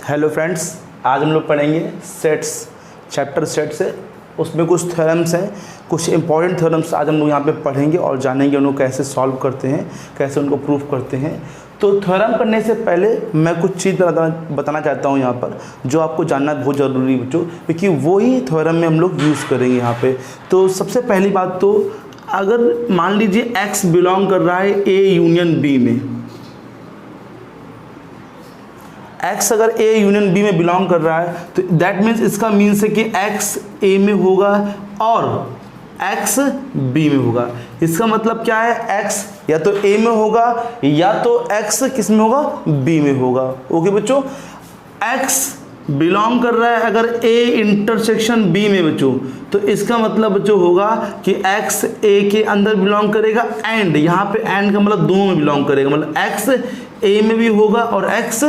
Hello friends, आज हम लोग पढ़ेंगे सेट्स, चैप्टर सेट से। उसमें कुछ थ्योरम्स हैं, कुछ इंपॉर्टेंट थ्योरम्स आज हम लोग यहाँ पे पढ़ेंगे और जानेंगे उनको कैसे सॉल्व करते हैं, कैसे उनको प्रूफ करते हैं। तो थ्योरम करने से पहले मैं कुछ चीज़ बताना चाहता हूँ यहाँ पर, जो आपको जानना बहुत ज़रूरी है बच्चों, क्योंकि वही थ्योरम में हम लोग यूज़ करेंगे यहाँ पे। तो सबसे पहली बात, तो अगर मान लीजिए x बिलोंग कर रहा है A यूनियन B में, x अगर A यूनियन B में बिलोंग कर रहा है तो दैट मीन्स, इसका मीन्स है कि x A में होगा और x B में होगा। इसका मतलब क्या है, x या तो A में होगा या तो x किस में होगा, B में होगा। ओके बच्चों, x बिलोंग कर रहा है अगर A इंटरसेक्शन B में बच्चों, तो इसका मतलब बच्चों होगा कि x A के अंदर बिलोंग करेगा एंड, यहाँ पे एंड का मतलब दोनों में बिलोंग करेगा, मतलब x A में भी होगा और x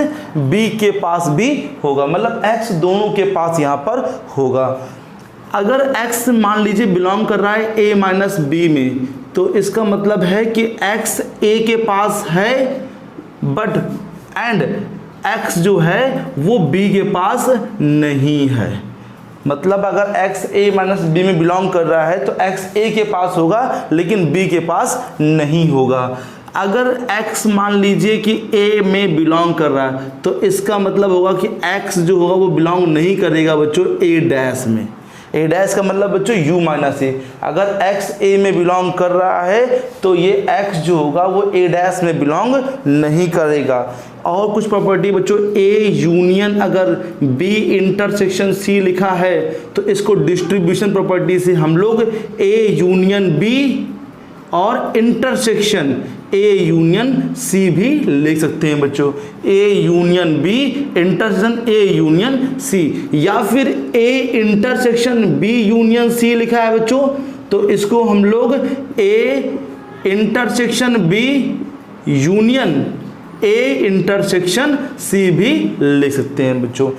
B के पास भी होगा, मतलब x दोनों के पास यहाँ पर होगा। अगर x मान लीजिए बिलोंग कर रहा है A माइनस B में, तो इसका मतलब है कि x A के पास है बट एंड x जो है वो B के पास नहीं है। मतलब अगर x A माइनस B में बिलोंग कर रहा है तो x A के पास होगा लेकिन B के पास नहीं होगा। अगर x मान लीजिए कि A में बिलोंग कर रहा है तो इसका मतलब होगा कि x जो होगा वो बिलोंग नहीं करेगा बच्चों A डैश में। A डैश का मतलब बच्चों U माइनस A। अगर x A में बिलोंग कर रहा है तो ये x जो होगा वो A डैश में बिलोंग नहीं करेगा। और कुछ प्रॉपर्टी बच्चों, A यूनियन अगर B इंटरसेक्शन C लिखा है तो इसको डिस्ट्रीब्यूशन प्रॉपर्टी से हम लोग A यूनियन B और इंटरसेक्शन A यूनियन C भी लिख सकते हैं बच्चों। A union B intersection A union C, या फिर A intersection B union C लिखा है बच्चों, तो इसको हम लोग A intersection B union A intersection C भी लिख सकते हैं बच्चों।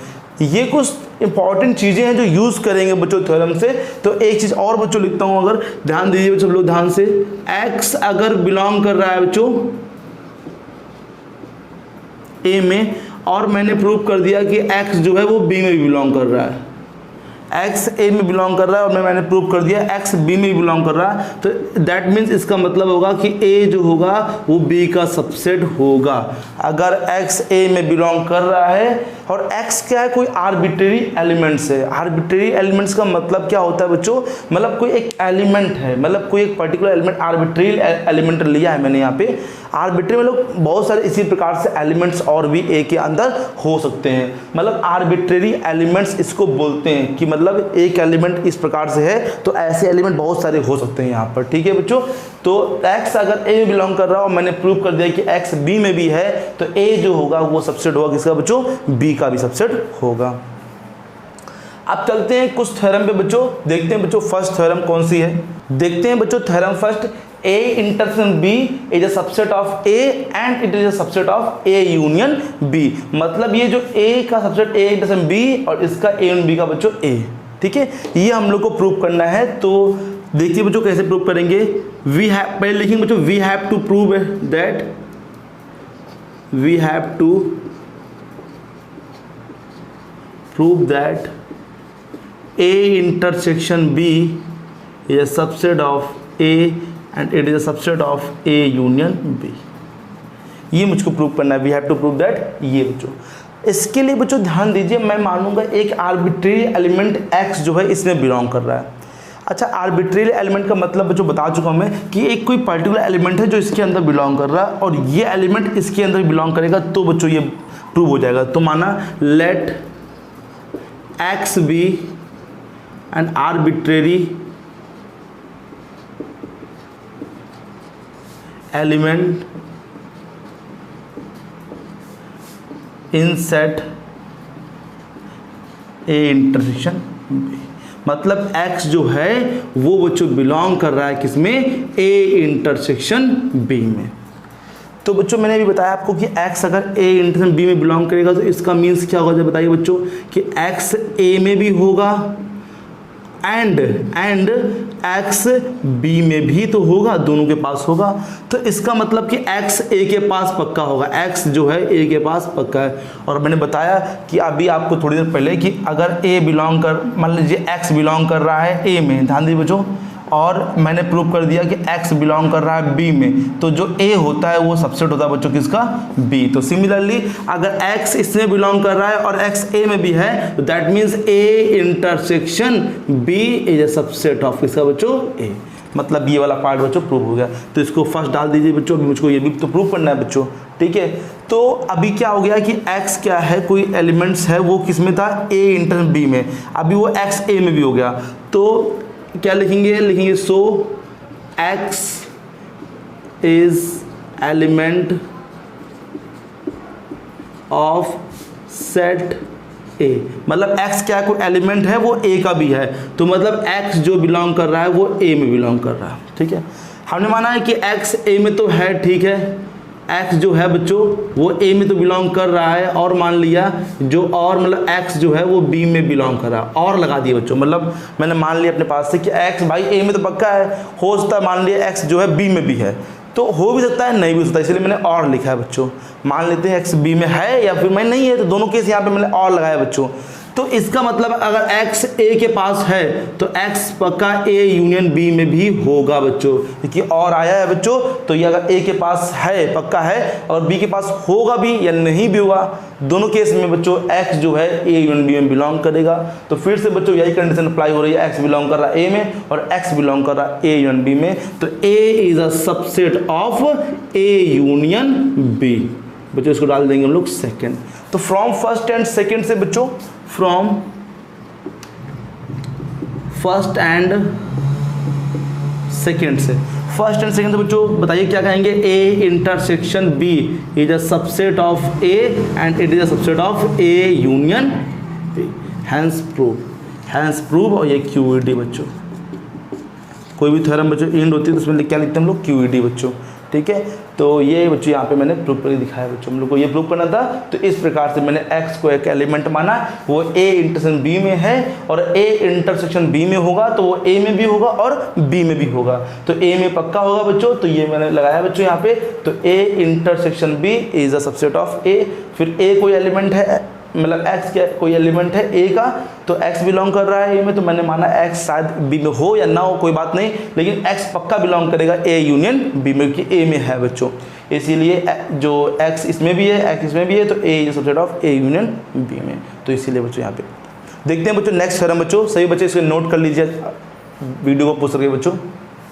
ये कुछ इंपॉर्टेंट चीज़ें हैं जो यूज़ करेंगे बच्चों थ्योरम से। तो एक चीज़ और बच्चों लिखता हूँ, अगर ध्यान दीजिए बच्चों लोग ध्यान से, x अगर बिलोंग कर रहा है बच्चों A में, और मैंने प्रूव कर दिया कि x जो है वो B में भी बिलोंग कर रहा है, x A में बिलोंग कर रहा है और मैंने प्रूव कर दिया x B में बिलोंग कर रहा है, तो दैट मीन्स इसका मतलब होगा कि A जो होगा वो B का सबसेट होगा। अगर x A में बिलोंग कर रहा है, और x क्या है, कोई आर्बिट्रेरी एलिमेंट्स है। आर्बिट्रेरी एलिमेंट्स का मतलब क्या होता है बच्चों, मतलब कोई एक एलिमेंट है, मतलब कोई एक पर्टिकुलर एलिमेंट, आर्बिट्रेरी एलिमेंट लिया है मैंने यहाँ पे। आर्बिट्रेरी मतलब बहुत सारे इसी प्रकार से एलिमेंट्स और भी A के अंदर हो सकते हैं, मतलब आर्बिट्रेरी एलिमेंट्स इसको बोलते हैं कि मतलब एक एलिमेंट इस प्रकार से है तो ऐसे एलिमेंट बहुत सारे हो सकते हैं यहाँ पर। ठीक है बच्चों, तो x अगर A में बिलोंग कर रहा है और मैंने प्रूव कर दिया कि x B में भी है, तो A जो होगा वो सबसेट होगा किसका बच्चों, B का भी सबसेट होगा। अब चलते हैं कुछ थ्योरम पे बच्चों, देखते हैं बच्चों फर्स्ट थ्योरम कौन सी है। देखते हैं बच्चों theorem first, A intersection B is a subset of A and it is a subset of A union B। मतलब ये जो A का सबसेट A इंटरसेक्शन B और इसका A यूनियन B का बच्चों A। ठीक है, ये हम लोग को प्रूव करना है। तो देखिए बच्चों कैसे प्रूव करेंगे। वी हैव, पहले लिखेंगे बच्चों, we have to prove that, we have to prove that A intersection B is a subset of A and it is a subset of A union B। ये मुझको प्रूव करना है, we have to prove that. ये बच्चों, इसके लिए बच्चों ध्यान दीजिए, मैं मानूंगा एक आर्बिट्रेरी एलिमेंट x जो है इसमें बिलोंग कर रहा है। अच्छा, आर्बिट्रेरी एलिमेंट का मतलब बच्चों बता चुका हूं मैं कि एक कोई पर्टिकुलर एलिमेंट है जो इसके अंदर बिलोंग कर रहा है और ये एलिमेंट इसके अंदर बिलोंग करेगा, तो बच्चों ये प्रूव हो जाएगा। तो माना let x be an arbitrary element in set A intersection B। मतलब x जो है वो बच्चों बिलोंग कर रहा है किसमें, A इंटरसेक्शन B में। तो बच्चों मैंने भी बताया आपको कि x अगर A इंटरसेक्शन B में बिलोंग करेगा तो इसका मीन्स क्या होगा, जब बताइए बच्चों कि x A में भी होगा एंड एक्स बी में भी तो होगा, दोनों के पास होगा। तो इसका मतलब कि एक्स ए के पास पक्का होगा, एक्स जो है ए के पास पक्का है। और मैंने बताया कि अभी आपको थोड़ी देर पहले कि अगर ए बिलोंग कर, मान लीजिए एक्स बिलोंग कर रहा है ए में, ध्यान दीजिए बच्चों, और मैंने प्रूव कर दिया कि x बिलोंग कर रहा है b में, तो जो a होता है वो सबसेट होता है बच्चों किसका, b। तो सिमिलरली अगर x इसमें बिलोंग कर रहा है और x a में भी है, तो that means a intersection b is a subset of इसका बच्चों a। मतलब ये वाला पार्ट बच्चों प्रूव हो गया। तो इसको फर्स्ट डाल दीजिए बच्चों, अभी मुझको ये भी तो प्रूव करना है बच्चों, ठीक है। तो अभी क्या हो गया कि x क्या है, कोई एलिमेंट्स है वो किस में था, a इंटर b में, अभी वो x a में भी हो गया। तो क्या लिखेंगे, लिखेंगे सो x is element of set a। मतलब x क्या कोई एलिमेंट है वो a का भी है, तो मतलब x जो बिलोंग कर रहा है वो a में बिलोंग कर रहा है, ठीक है। हमने माना है कि x a में तो है, ठीक है, x जो है बच्चों वो a में तो बिलोंग कर रहा है, और मान लिया जो और मतलब x जो है वो b में बिलोंग कर रहा है, और लगा दिए बच्चों। मतलब मैंने मान लिया अपने पास से कि x भाई a में तो पक्का है, हो सकता है मान लिया x जो है b में भी है, तो हो भी सकता है नहीं भी हो सकता है, इसलिए मैंने और लिखा है बच्चों। मान लेते हैं x b में है या फिर मैं नहीं है, तो दोनों केस यहाँ पे मैंने और लगाया बच्चों। तो इसका मतलब अगर x a के पास है तो x पक्का a यूनियन b में भी होगा बच्चों, क्योंकि और आया है बच्चों। तो ये अगर a के पास है पक्का है और b के पास होगा भी या नहीं भी होगा, दोनों केस में बच्चों x जो है a यूनियन b में बिलोंग करेगा। तो फिर से बच्चों यही कंडीशन अप्लाई हो रही है, x बिलोंग कर रहा है a में और x बिलोंग कर रहा है a यूनियन b में, तो a is a subset of a union b। बच्चों इसको डाल देंगे हम लोग सेकेंड। तो फ्रॉम फर्स्ट एंड सेकेंड से बच्चों, फ्रॉम फर्स्ट एंड सेकेंड से, फर्स्ट एंड सेकेंड से बच्चों बताइए क्या कहेंगे, a intersection b is a subset of a and it is a subset of a union b। Hence proved और ये QED बच्चों। कोई भी थ्योरम बच्चों इंड होती है तो उसमें क्या लिखते हैं हम लोग, QED बच्चों, ठीक है। तो ये बच्चों यहाँ पे मैंने प्रूव करके दिखाया बच्चों, हम लोग को ये प्रूव करना था। तो इस प्रकार से मैंने x को एक एलिमेंट माना, वो a इंटरसेक्शन b में है और a इंटरसेक्शन b में होगा, तो वो a में भी होगा और b में भी होगा, तो a में पक्का होगा बच्चों। तो ये मैंने लगाया बच्चों यहाँ पे, तो a intersection b is a subset of a। फिर a कोई एलिमेंट है, मतलब x क्या कोई एलिमेंट है a का, तो x बिलोंग कर रहा है a में, तो मैंने माना x शायद b में हो या ना हो कोई बात नहीं, लेकिन x पक्का बिलोंग करेगा a यूनियन b में, क्योंकि a में है बच्चों। इसीलिए जो x इसमें भी है x इसमें भी है, तो a is subset of a union b में। तो इसीलिए बच्चों यहाँ पे देखते हैं बच्चों नेक्स्ट थ्योरम बच्चों। सभी बच्चे इसको नोट कर लीजिए, वीडियो को पूछ सके बच्चों।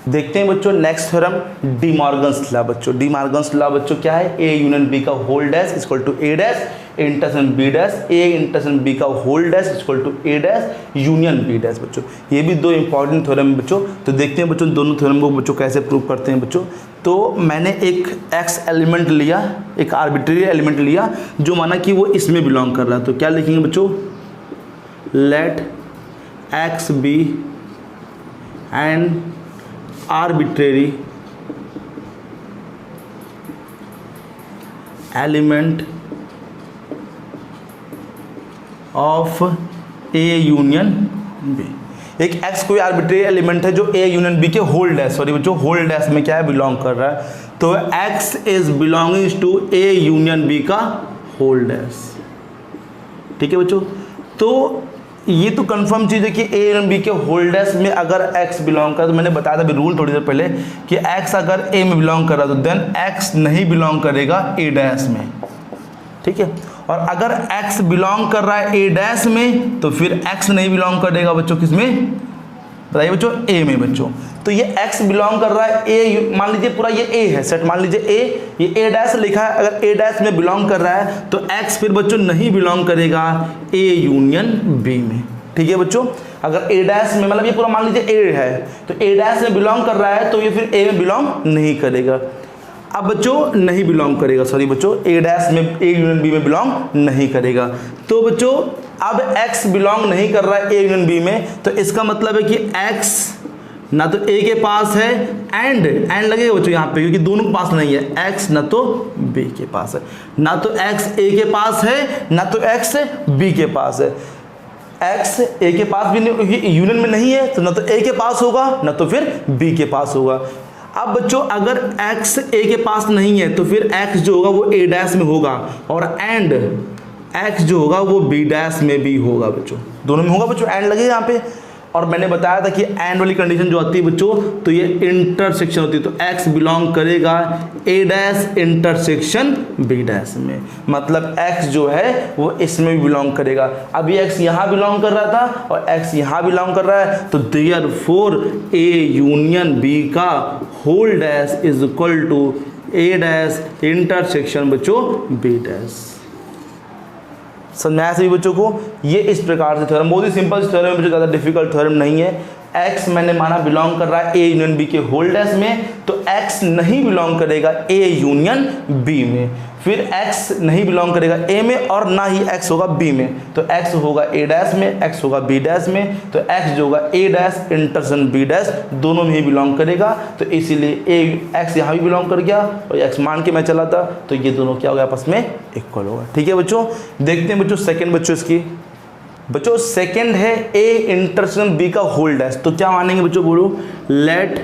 देखते हैं बच्चों next theorem, De Morgan's law बच्चों। डी मॉर्गन्स लॉ बच्चों क्या है, a यूनियन b का whole dash equal to a dash intersection b dash, a intersection b का whole dash equal to a dash union b dash बच्चों। ये भी दो इंपॉर्टेंट थ्योरम है बच्चों। तो देखते हैं बच्चों दोनों थ्योरम को बच्चों कैसे प्रूव करते हैं बच्चों। तो मैंने एक x एलिमेंट लिया, एक आर्बिट्रेरी एलिमेंट लिया जो माना कि वो इसमें बिलोंग कर रहा है। तो क्या लिखेंगे बच्चों, let x be and arbitrary element of a union b। एक x कोई आर्बिट्रेरी एलिमेंट है जो a यूनियन b के होल डैश, सॉरी बच्चों होल डैश में क्या है बिलोंग कर रहा है, तो x is belonging to a union b का होल डैश, ठीक है बच्चों। तो ये तो कंफर्म चीज़ है कि a यूनियन b के होल डैश में अगर x बिलोंग कर, तो मैंने बताया था अभी रूल थोड़ी देर पहले कि x अगर a में बिलोंग कर रहा है तो देन x नहीं बिलोंग करेगा a डैश में, ठीक है। और अगर x बिलोंग कर रहा है a डैश में तो फिर x नहीं बिलोंग करेगा बच्चों किस में, बताइए बच्चों a में बच्चों। तो ये x बिलोंग कर रहा है a, मान लीजिए पूरा ये a है सेट, मान लीजिए a, ये a डैश लिखा है, अगर a डैश में बिलोंग कर रहा है तो x फिर बच्चों नहीं बिलोंग करेगा a यूनियन b में, ठीक है बच्चों। अगर a डैश में मतलब ये पूरा मान लीजिए a है, तो a डैश में बिलोंग कर रहा है तो ये फिर a में बिलोंग नहीं करेगा। अब बच्चों नहीं बिलोंग करेगा, सॉरी बच्चों a डैश में a यूनियन b में बिलोंग नहीं करेगा। तो बच्चों अब x बिलोंग नहीं कर रहा है a यूनियन b में, तो इसका मतलब है कि x ना तो a के पास है एंड लगेगा बच्चों यहाँ पे, क्योंकि दोनों के पास नहीं है, x ना तो b के पास है, ना तो x a के पास है ना तो x b के पास है। x a के पास भी नहीं, यूनियन में नहीं है तो ना तो a के पास होगा ना तो फिर b के पास होगा। अब बच्चों अगर x a के पास नहीं है तो फिर x जो होगा वो a डैश में होगा और एंड x जो होगा वो b डैश में भी होगा बच्चों, दोनों में होगा बच्चों, एंड लगेगा यहाँ पे। और मैंने बताया था कि एंड वाली कंडीशन जो आती है बच्चों तो ये इंटरसेक्शन होती है, तो x बिलोंग करेगा a dash intersection b dash में, मतलब x जो है वो इसमें भी बिलोंग करेगा। अभी x यहाँ बिलोंग कर रहा था और x यहाँ बिलोंग कर रहा है, तो देयरफॉर a यूनियन b का whole dash is equal to a dash intersection बच्चों b डैश। समझाया सभी बच्चों को। ये इस प्रकार से थ्योरम, बहुत ही सिंपल थ्योरम है बच्चों, ज़्यादा डिफिकल्ट थ्योरम नहीं है। x मैंने माना बिलोंग कर रहा है a यूनियन b के होल डैश में, तो x नहीं बिलोंग करेगा a यूनियन b में, फिर x नहीं बिलोंग करेगा a में और ना ही x होगा b में, तो x होगा a डैश में, x होगा b डैश में, तो x जो होगा a dash intersection b dash दोनों में ही बिलोंग करेगा, तो इसीलिए x यहाँ भी बिलोंग कर गया और x मान के मैं चला था, तो ये दोनों क्या हो गया आपस में इक्वल होगा। ठीक है बच्चों, देखते हैं बच्चों सेकेंड बच्चों इसकी। बच्चों सेकंड है a इंटरसेक्शन b का होल डैश, तो क्या मानेंगे बच्चों, बोलो, let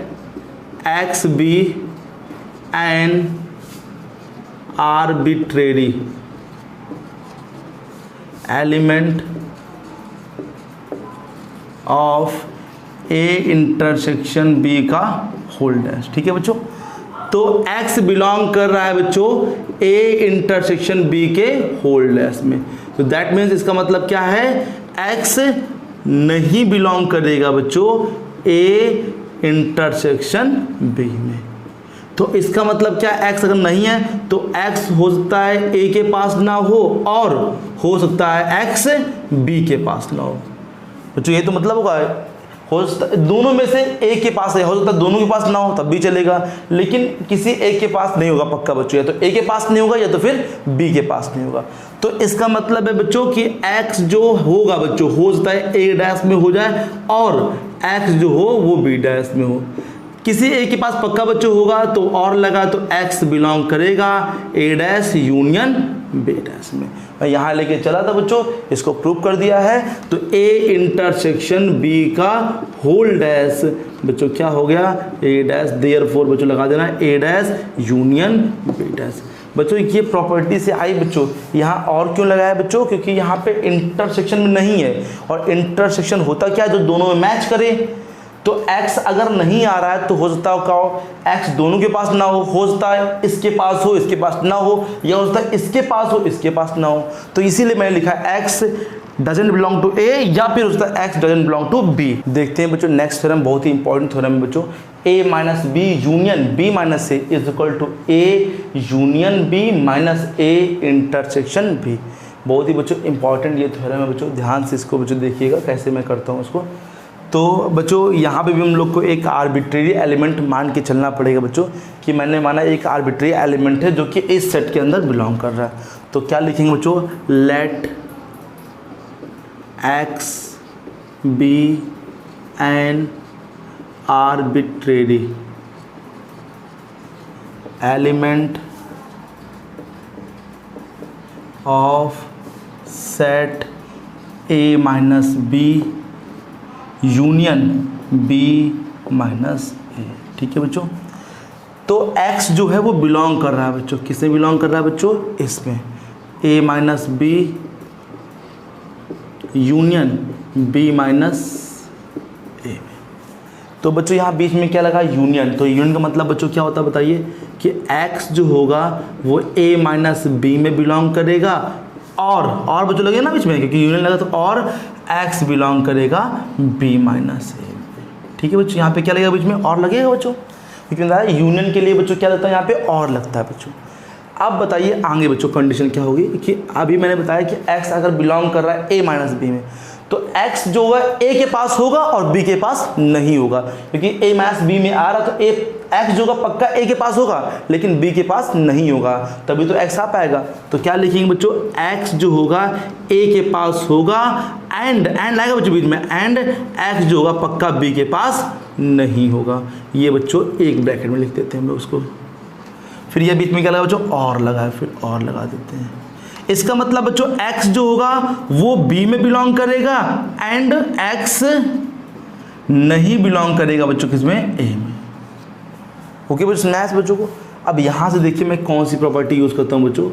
x be an arbitrary element of a intersection b का होल डैश। ठीक है बच्चों, तो x बिलोंग कर रहा है बच्चों a इंटरसेक्शन b के होल डैश में, तो दैट मीन्स इसका मतलब क्या है, x नहीं बिलोंग करेगा बच्चों a इंटरसेक्शन b में। तो इसका मतलब क्या, x अगर नहीं है तो x हो सकता है a के पास ना हो और हो सकता है x b के पास ना हो बच्चों, ये तो मतलब होगा, हो सकता दोनों में से एक के पास है, हो सकता है दोनों के पास ना हो तब भी चलेगा, लेकिन किसी एक के पास नहीं होगा पक्का बच्चों, या तो ए के पास नहीं होगा या तो फिर बी के पास नहीं होगा। तो इसका मतलब है बच्चों कि x जो होगा बच्चों हो सकता है a डैश में हो जाए और x जो हो वो b डैश में हो। किसी एक के पास पक्का बच्चों होगा तो और लगा तो x बिलोंग करेगा a dash union b dash में। मैं यहाँ लेके चला था बच्चों, इसको प्रूव कर दिया है, तो a इंटरसेक्शन b का होल डैश बच्चों क्या हो गया, a डैश, देयरफॉर बच्चों लगा देना a dash union b dash. बच्चों ये प्रॉपर्टी से आई बच्चों, यहाँ और क्यों लगाया बच्चों, क्योंकि यहाँ पे इंटरसेक्शन में नहीं है, और इंटरसेक्शन होता क्या है, जो दोनों में मैच करे। तो x अगर नहीं आ रहा है तो हो सकता है क्या हो, x दोनों के पास ना हो सकता है इसके पास हो इसके पास ना हो, या हो सकता है इसके पास हो इसके पास ना हो। तो इसीलिए मैंने लिखा x doesn't belong to a, या फिर हो सकता है x doesn't belong to b। देखते हैं बच्चों नेक्स्ट थ्योरम, बहुत ही इंपॉर्टेंट थ्योरम है बच्चों, a minus B union b minus a is equal to a union b minus a intersection b। बहुत ही बच्चों इंपॉर्टेंट ये थ्योरम है बच्चों, ध्यान से इसको बच्चों देखिएगा कैसे मैं करता हूँ उसको। तो बच्चों यहाँ पे भी हम लोग को एक आर्बिट्रेरी एलिमेंट मान के चलना पड़ेगा बच्चों, कि मैंने माना एक आर्बिट्रेरी एलिमेंट है जो कि इस सेट के अंदर बिलोंग कर रहा है। तो क्या लिखेंगे बच्चों, let x be an arbitrary element of set a minus B union b minus A. ठीक है बच्चों, तो x जो है वो बिलोंग कर रहा है बच्चों, किससे बिलोंग कर रहा है बच्चों, इसमें a minus B union b minus A. तो बच्चों यहाँ बीच में क्या लगा, यूनियन। तो यूनियन का मतलब बच्चों क्या होता है बताइए, कि x जो होगा वो a माइनस बी में बिलोंग करेगा, और बच्चों लगे ना बीच में, क्योंकि यूनियन लगा तो और x बिलोंग करेगा b माइनस ए। ठीक है बच्चों, यहाँ पे क्या लगेगा बीच में, और लगेगा बच्चों, क्योंकि यूनियन के लिए बच्चों क्या लगता है यहाँ पे, और लगता है बच्चों। अब बताइए आगे बच्चों कंडीशन क्या होगी, कि अभी मैंने बताया कि x अगर बिलोंग कर रहा है a माइनस बी में, तो x जो होगा a के पास होगा और b के पास नहीं होगा, क्योंकि a माइनस बी में आ रहा तो x जो होगा पक्का a के पास होगा लेकिन b के पास नहीं होगा, तभी तो x आ पाएगा। तो क्या लिखेंगे बच्चों, x जो होगा a के पास होगा, एंड आएगा बच्चों बीच में, एंड x जो होगा पक्का b के पास नहीं होगा। ये बच्चों एक ब्रैकेट में लिख देते हैं हम लोग उसको, फिर ये बीच में क्या लगा बच्चों, और लगा है, फिर और लगा देते हैं। इसका मतलब बच्चों x जो होगा वो b में बिलोंग करेगा एंड x नहीं बिलोंग करेगा बच्चों किसमें, a में। ओके बच्चों, समझ आया बच्चों को। अब यहाँ से देखिए मैं कौन सी प्रॉपर्टी यूज़ करता हूँ बच्चों।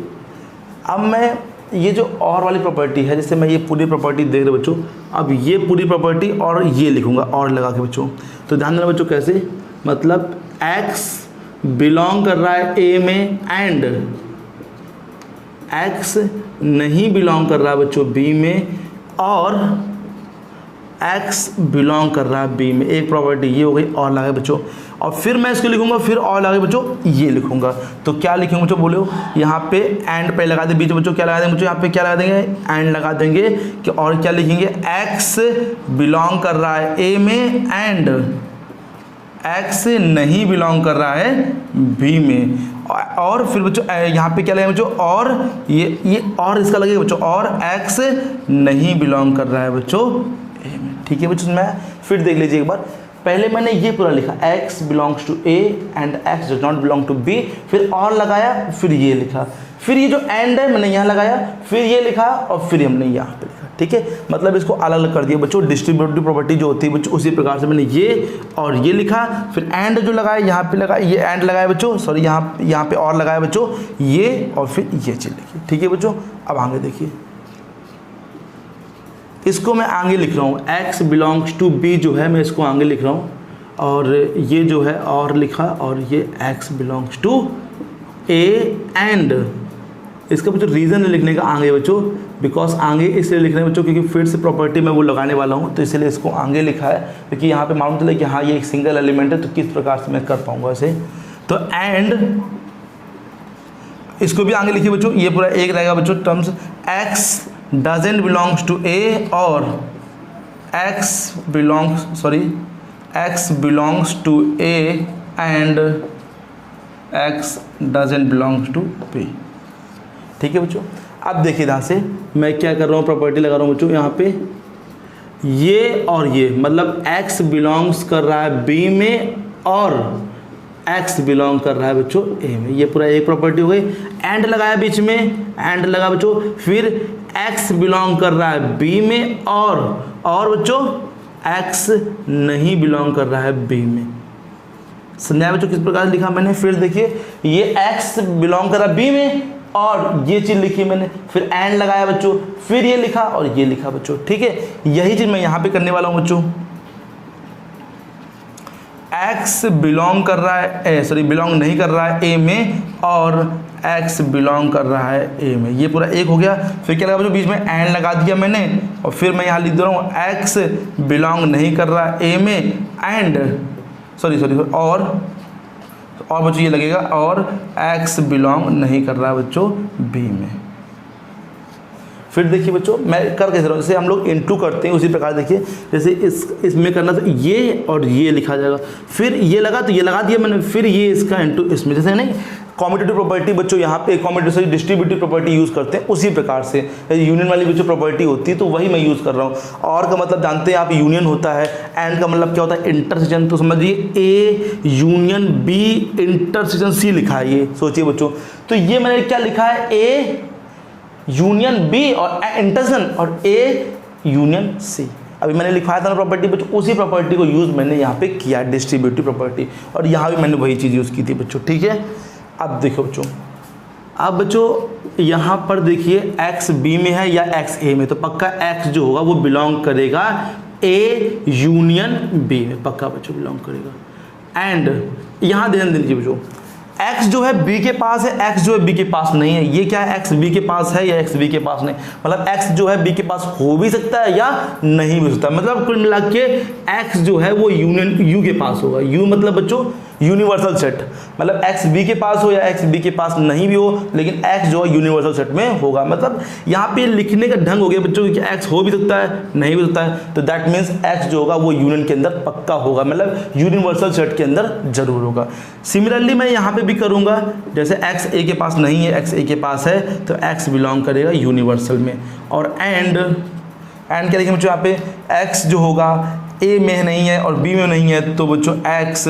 अब मैं ये जो और वाली प्रॉपर्टी है, जैसे मैं ये पूरी प्रॉपर्टी देख रहे बच्चों, अब ये पूरी प्रॉपर्टी और ये लिखूंगा और लगा के बच्चों। तो ध्यान देना बच्चों कैसे, मतलब x बिलोंग कर रहा है a में एंड x नहीं बिलोंग कर रहा है बच्चों b में, और x बिलोंग कर रहा है b में। एक प्रॉपर्टी ये हो गई और लगा बच्चों। और फिर मैं इसको लिखूंगा, फिर और लगा बच्चों ये लिखूंगा। तो क्या लिखेंगे बच्चों, बोलो यहाँ पे एंड पे लगा दे बीच में बच्चों, क्या लगा देंगे बच्चों, यहाँ पे क्या लगा देंगे, एंड लगा देंगे कि, और क्या लिखेंगे, x बिलोंग कर रहा है a में एंड x नहीं बिलोंग कर रहा है b में। और फिर बच्चों यहाँ पे क्या लगेगा बच्चों, और ये और इसका लगेगा बच्चों, और x नहीं बिलोंग कर रहा है बच्चों a में। ठीक है बच्चों, मैं फिर देख लीजिए एक बार। पहले मैंने ये पूरा लिखा x belongs to a and x does not belong to b, फिर और लगाया, फिर ये लिखा, फिर ये जो एंड है मैंने यहाँ लगाया, फिर ये लिखा, और फिर हमने यहाँ पे लिखा। ठीक है, मतलब इसको अलग अलग कर दिया बच्चों। डिस्ट्रीब्यूटिव प्रॉपर्टी जो होती है बच्चों, उसी प्रकार से मैंने ये और ये लिखा, फिर एंड जो लगाया यहाँ पे लगाया, ये एंड लगाया बच्चों, सॉरी यहाँ पे और लगाया बच्चों ये, और फिर ये चीज़ लिखी। ठीक है बच्चों, अब आगे देखिए, इसको मैं आगे लिख रहा हूँ, x बिलोंग्स टू b जो है मैं इसको आगे लिख रहा हूँ, और ये जो है और लिखा, और ये x belongs to a and इसका बच्चों रीज़न लिखने का आगे बच्चों, बिकॉज आगे इसलिए लिख रहे हैं बच्चों क्योंकि फिर से प्रॉपर्टी में वो लगाने वाला हूँ, तो इसलिए इसको आगे लिखा है, क्योंकि यहाँ पे मालूम चला कि हाँ ये एक सिंगल एलिमेंट है, तो किस प्रकार से मैं कर पाऊँगा इसे। तो एंड इसको भी आगे लिखिए बच्चों, ये पूरा एक रहेगा बच्चों terms, x doesn't belongs to a और x belongs to a and x doesn't belongs to b। ठीक है बच्चों, अब देखिए ध्यान से मैं क्या कर रहा हूँ, प्रॉपर्टी लगा रहा हूँ बच्चों यहाँ पे, ये और ये, मतलब x बिलोंग्स कर रहा है b में और x बिलोंग कर रहा है बच्चों a में। ये पूरा एक प्रॉपर्टी हो गई। एंड लगाया बीच में, एंड लगा बच्चों, फिर x बिलोंग कर रहा है b में, और बच्चों x नहीं बिलोंग कर रहा है b में। समझाया बच्चों किस प्रकार लिखा मैंने। फिर देखिए ये x बिलोंग कर रहा है b में, और ये चीज़ लिखी मैंने, फिर एंड लगाया बच्चों, फिर ये लिखा और ये लिखा बच्चों। ठीक है, यही चीज़ मैं यहाँ पे करने वाला हूँ बच्चों। x बिलोंग कर रहा है बिलोंग नहीं कर रहा है a में, और x बिलोंग कर रहा है a में। ये पूरा एक हो गया। फिर क्या लगा बच्चों, बीच में एंड लगा दिया मैंने, और फिर मैं यहाँ लिख दे रहा हूँ x बिलोंग नहीं कर रहा है a में एंड और बच्चों ये लगेगा, और x बिलोंग नहीं कर रहा है बच्चों b में। फिर देखिए बच्चों मैं कर कैसे रहा हूँ, जैसे हम लोग इनटू करते हैं उसी प्रकार देखिए, जैसे इसमें करना तो ये और ये लिखा जाएगा, फिर ये लगा तो ये लगा दिया मैंने, फिर ये इसका इनटू इसमें, जैसे नहीं कॉम्यूटेटिव प्रॉपर्टी बच्चों यहाँ पे कॉम्यूटेटिव डिस्ट्रीब्यूटिव प्रॉपर्टी यूज़ करते हैं, उसी प्रकार से यूनियन वाली जो प्रॉपर्टी होती है तो वही मैं यूज़ कर रहा हूँ। और का मतलब जानते हैं आप, यूनियन होता है, एंड का मतलब क्या होता है, इंटरसेक्शन। तो समझिए A union B intersection C लिखा है, ये सोचिए बच्चों। तो ये मैंने क्या लिखा है, ए यूनियन बी और इंटरसेक्शन, और ए यूनियन सी। अभी मैंने लिखवाया था ना प्रॉपर्टी बच्चों, उसी प्रॉपर्टी को यूज़ मैंने यहाँ पे किया, डिस्ट्रीब्यूटिव प्रॉपर्टी, और यहाँ भी मैंने वही चीज़ यूज़ की थी बच्चों। ठीक है, अब देखो बच्चों, अब बच्चों यहाँ पर देखिए x b में है या x a में, तो पक्का x जो होगा वो बिलोंग करेगा a यूनियन b में, पक्का बच्चों बिलोंग करेगा। एंड यहाँ ध्यान दीजिए बच्चों, x जो है b के पास है, x जो है b के पास नहीं है। ये क्या है, x b के पास है या x b के पास नहीं, मतलब x जो है b के पास हो भी सकता है या नहीं भी सकता है। मतलब कुल मिला के x जो है वो यूनियन u के पास होगा। u मतलब बच्चों यूनिवर्सल सेट, मतलब x b के पास हो या x b के पास नहीं भी हो, लेकिन x जो है यूनिवर्सल सेट में होगा। मतलब यहाँ पे लिखने का ढंग हो गया बच्चों कि x हो भी सकता है नहीं भी सकता है, तो दैट मीन्स x जो होगा वो यूनियन के अंदर पक्का होगा, मतलब यूनिवर्सल सेट के अंदर जरूर होगा। सिमिलरली मैं यहाँ पे भी करूँगा, जैसे x a के पास नहीं है, x a के पास है, तो x बिलोंग करेगा यूनिवर्सल में। और एंड क्या लिखेंगे बच्चों, यहाँ पे x जो होगा a में नहीं है और b में नहीं है, तो बच्चों x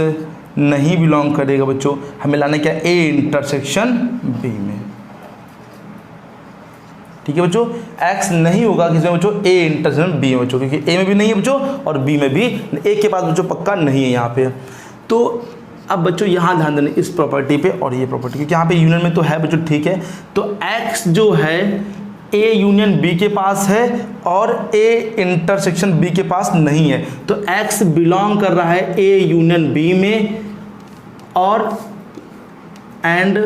नहीं बिलोंग करेगा बच्चों, हमें लाना क्या, a इंटरसेक्शन b में। ठीक है बच्चों, एक्स नहीं होगा किसी में बच्चों ए इंटरसेक्शन बी में बच्चों, क्योंकि ए में भी नहीं है बच्चों और बी में भी, ए के पास बच्चों पक्का नहीं है यहाँ पे। तो अब बच्चों यहाँ ध्यान देना इस प्रॉपर्टी पे और ये प्रॉपर्टी, क्योंकि यहाँ पे यूनियन में तो है बच्चों, ठीक है। तो एक्स जो है ए यूनियन बी के पास है और ए इंटरसेक्शन बी के पास नहीं है, तो एक्स बिलोंग कर रहा है ए यूनियन बी में और एंड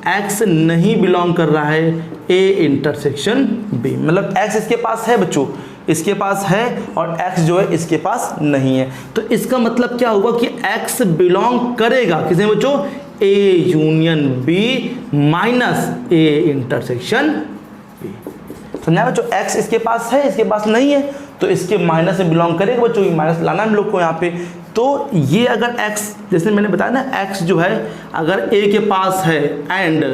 एक्स नहीं बिलोंग कर रहा है ए इंटरसेक्शन बी। मतलब एक्स इसके पास है बच्चों, इसके पास है और x जो है इसके पास नहीं है। तो इसका मतलब क्या होगा कि x बिलोंग करेगा किसमें बच्चों, a union b minus a intersection b। समझा बच्चों, x इसके पास है, इसके पास नहीं है, तो इसके माइनस में बिलोंग करेगा बच्चों, माइनस लाना हम लोग को यहाँ पे। तो ये अगर x, जैसे मैंने बताया ना, x जो है अगर a के पास है एंड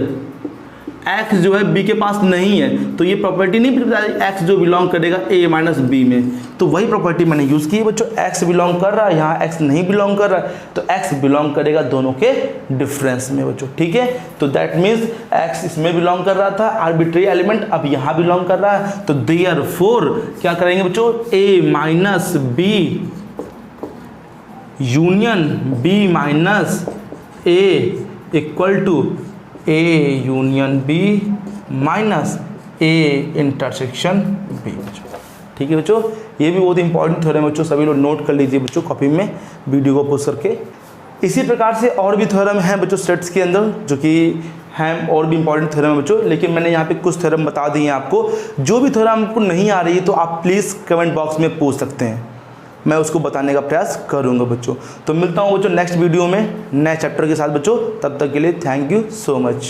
x जो है b के पास नहीं है, तो ये प्रॉपर्टी नहीं बताई x जो बिलोंग करेगा a माइनस b में, तो वही प्रॉपर्टी मैंने यूज़ की है बच्चों। x बिलोंग कर रहा है, यहाँ x नहीं बिलोंग कर रहा है, तो x बिलोंग करेगा दोनों के डिफरेंस में बच्चों, ठीक है। तो दैट मीन्स x इसमें बिलोंग कर रहा था आर्बिट्री एलिमेंट, अब यहाँ बिलोंग कर रहा है, तो देयरफॉर क्या करेंगे बच्चों, a माइनस b union b minus a equal to A union B minus A intersection B बच्चों, ठीक है बच्चों। ये भी बहुत इंपॉर्टेंट थ्योरम है बच्चों, सभी लोग नोट कर लीजिए बच्चों कॉपी में, वीडियो को पोस्ट करके। इसी प्रकार से और भी थ्योरम हैं बच्चों सेट्स के अंदर, जो कि हैं और भी इंपॉर्टेंट थ्योरम है बच्चों, लेकिन मैंने यहाँ पे कुछ थ्योरम बता दिए हैं आपको। जो भी थ्योरम आपको नहीं आ रही है तो आप प्लीज़ कमेंट बॉक्स में पूछ सकते हैं, मैं उसको बताने का प्रयास करूंगा बच्चों। तो मिलता हूं बच्चों नेक्स्ट वीडियो में नए चैप्टर के साथ बच्चों, तब तक के लिए थैंक यू सो मच।